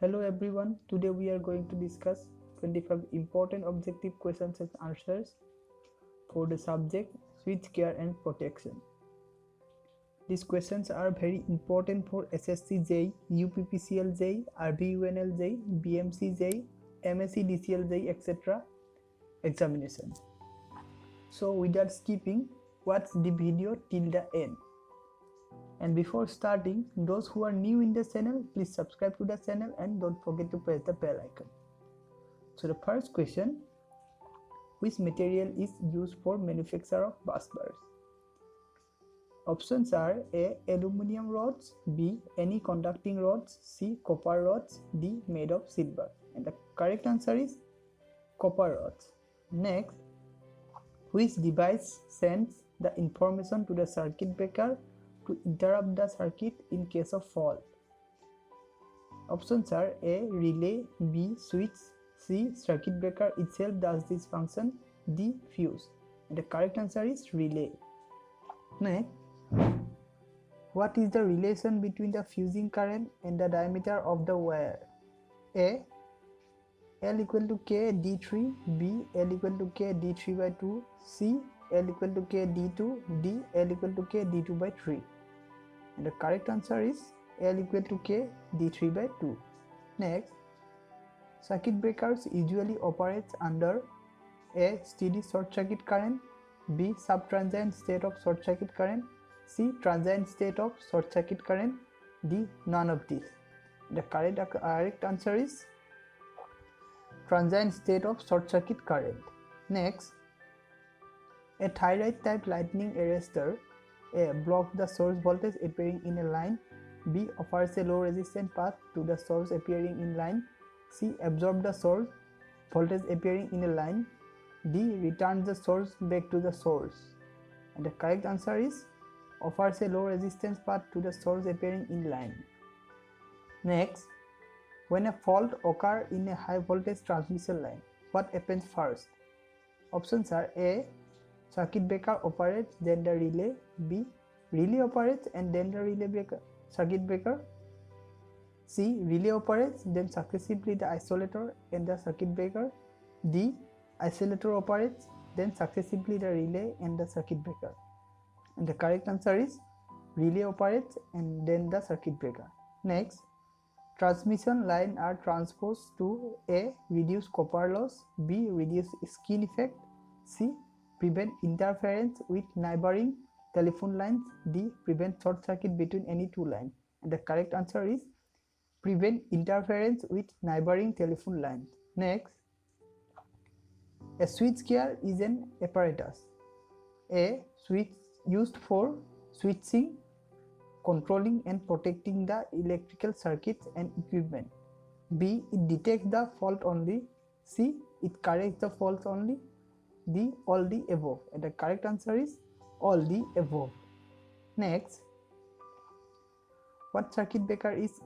Hello everyone, today we are going to discuss 25 important objective questions and answers for the subject switchgear and protection. These questions are very important for SSC JEE, UPPCL JEE, RVUNL JEE, BMC JEE, MSc DCL JEE, etc. examination. So without skipping, watch the video till the end. And before starting, those who are new in the channel, please subscribe to the channel and don't forget to press the bell icon. So the first question, which material is used for manufacture of bus bars? Options are A. Aluminum rods, B. Any conducting rods, C. Copper rods, D. Made of silver. And the correct answer is copper rods. Next, which device sends the information to the circuit breaker to interrupt the circuit in case of fault? Options are A. Relay, B. Switch, C. Circuit breaker itself does this function, D. Fuse. And the correct answer is relay. Next, what is the relation between the fusing current and the diameter of the wire? A. L equal to K D3, B. L equal to K D3 by 2, C. L equal to K D2, D. L equal to K D2 by 3. And the correct answer is L equal to K D3 by 2. Next, circuit breakers usually operate under A. Steady short circuit current, B. Sub-transient state of short circuit current, C. Transient state of short circuit current, D. None of these. The correct answer is transient state of short circuit current. Next, a thyroid type lightning arrestor A. Blocks the source voltage appearing in a line, B. Offers a low resistance path to the source appearing in line, C. Absorbs the source voltage appearing in a line, D. Returns the source back to the source. And the correct answer is offers a low resistance path to the source appearing in line. Next, when a fault occurs in a high voltage transmission line, what happens first? Options are A. Circuit breaker operates, then the relay, B. Relay operates and then the circuit breaker, C. Relay operates, then successively the isolator and the circuit breaker, D. Isolator operates, then successively the relay and the circuit breaker. And the correct answer is relay operates and then the circuit breaker. Next, transmission line are transposed to A. Reduce copper loss, B. Reduce skin effect, C. Prevent interference with neighboring telephone lines, D. Prevent short circuit between any two lines. And the correct answer is prevent interference with neighboring telephone lines. Next, a switchgear is an apparatus. A. Switch used for switching, controlling and protecting the electrical circuits and equipment. B. It detects the fault only. C. It corrects the faults only. D. All the above. And the correct answer is all the above. Next, what circuit breaker is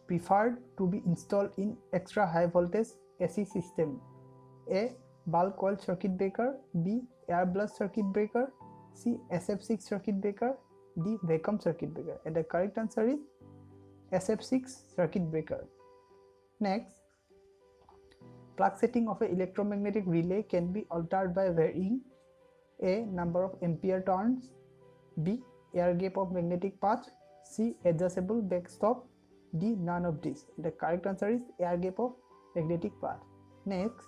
preferred to be installed in extra high voltage AC system? A. Bulk coil circuit breaker, B. Air blast circuit breaker, C. SF6 circuit breaker, D. Vacuum circuit breaker. And the correct answer is SF6 circuit breaker. Next, plug setting of an electromagnetic relay can be altered by varying A. Number of ampere turns, B. Air gap of magnetic path, C. Adjustable backstop, D. None of these. The correct answer is air gap of magnetic path. Next,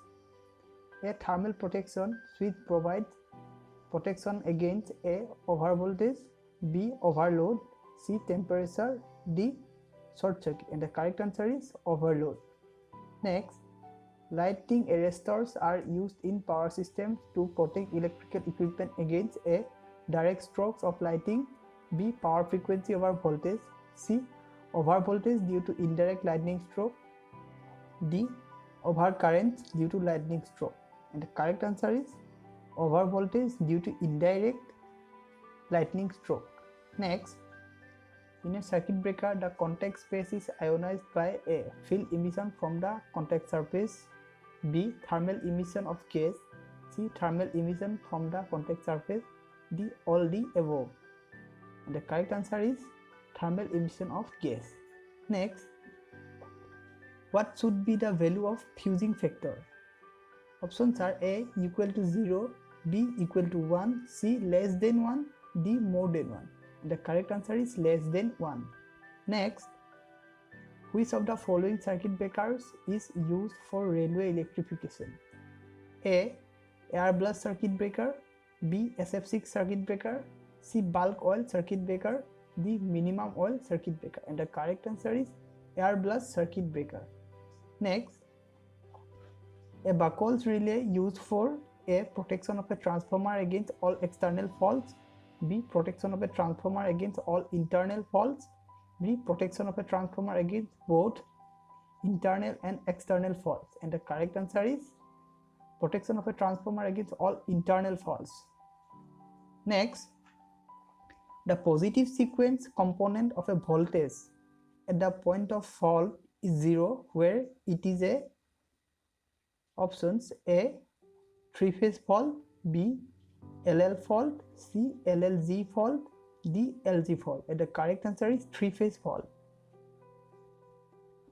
a thermal protection switch provides protection against A. Overvoltage, B. Overload, C. Temperature, D. Short circuit. And the correct answer is overload. Next, lightning arrestors are used in power systems to protect electrical equipment against A. Direct strokes of lightning, B. Power frequency over voltage, C. Overvoltage due to indirect lightning stroke, D. Overcurrent due to lightning stroke. And the correct answer is overvoltage due to indirect lightning stroke. Next, in a circuit breaker, the contact space is ionized by A. Field emission from the contact surface, B. Thermal emission of gas, C. Thermal emission from the contact surface, D. All the above. And the correct answer is thermal emission of gas. Next, What should be the value of fusing factor? Options are A equal to 0, B equal to 1, C less than 1, D more than 1. The correct answer is less than 1. Next, which of the following circuit breakers is used for railway electrification? A. Air blast circuit breaker, B. SF6 circuit breaker, C. bulk oil circuit breaker, D. minimum oil circuit breaker. And the correct answer is air blast circuit breaker. Next, a Buchholz relay used for A. protection of a transformer against all external faults, B. protection of a transformer against all internal faults, B. protection of a transformer against both internal and external faults. And the correct answer is protection of a transformer against all internal faults. Next, the positive sequence component of a voltage at the point of fault is 0, where it is a options A. 3-phase fault, B. LL fault, C. LLG fault, D. LG fault. And the correct answer is 3-phase fault.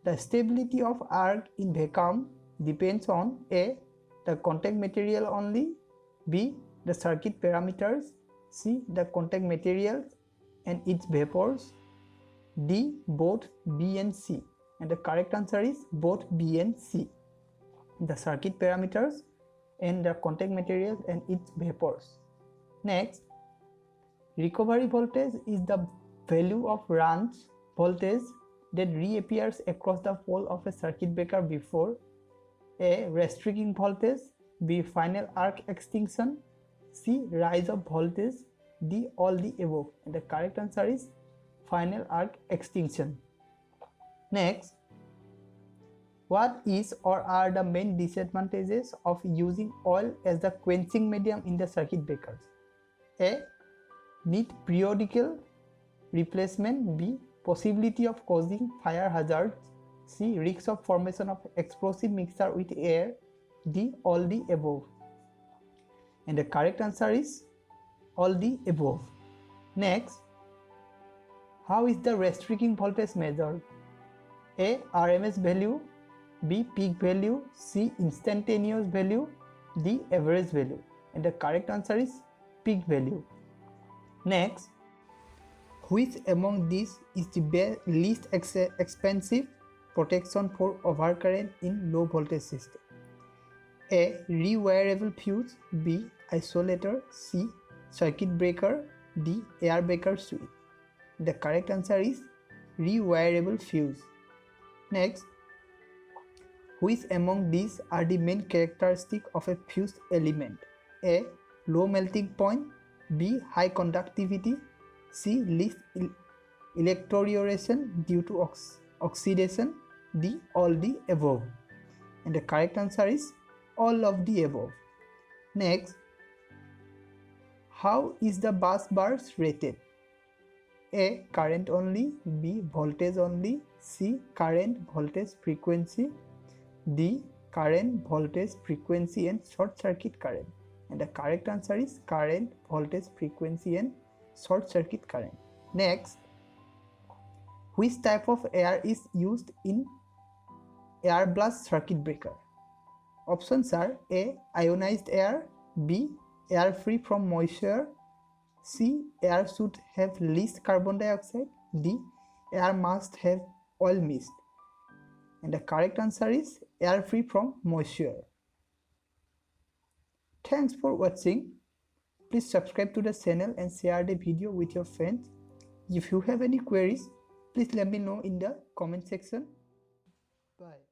The stability of arc in vacuum depends on A. the contact material only, B. the circuit parameters, C. the contact materials and its vapors, D. both B and C. And the correct answer is both B and C. The circuit parameters and the contact materials and its vapors. Next, recovery voltage is the value of range voltage that reappears across the pole of a circuit breaker before A. restricting voltage, B. final arc extinction, C. rise of voltage, D. all the above. And the correct answer is final arc extinction. Next, what is or are the main disadvantages of using oil as the quenching medium in the circuit breakers? A. need periodical replacement, B. possibility of causing fire hazards, C. risk of formation of explosive mixture with air, D. all the above. And the correct answer is all the above. Next, how is the restricting voltage measured? A. RMS value, B. peak value, C. instantaneous value, D. average value. And the correct answer is peak value. Next, which among these is the least expensive protection for overcurrent in low voltage system? A. rewirable fuse, B. isolator, C. circuit breaker, D. air breaker switch. The correct answer is rewirable fuse. Next, which among these are the main characteristic of a fused element? A. low melting point, B. high conductivity, C. least electroration due to oxidation, D. all the above. And the correct answer is all of the above. Next, how is the bus bars rated? A. current only, B. voltage only, C. current, voltage, frequency, D. current, voltage, frequency and short circuit current. And the correct answer is current, voltage, frequency and short circuit current. Next, which type of air is used in air blast circuit breaker? Options are A. ionized air, B. air free from moisture, C. air should have least carbon dioxide, D. air must have oil mist. And the correct answer is air free from moisture. Thanks for watching. Please subscribe to the channel and share the video with your friends. If you have any queries, please let me know in the comment section. Bye.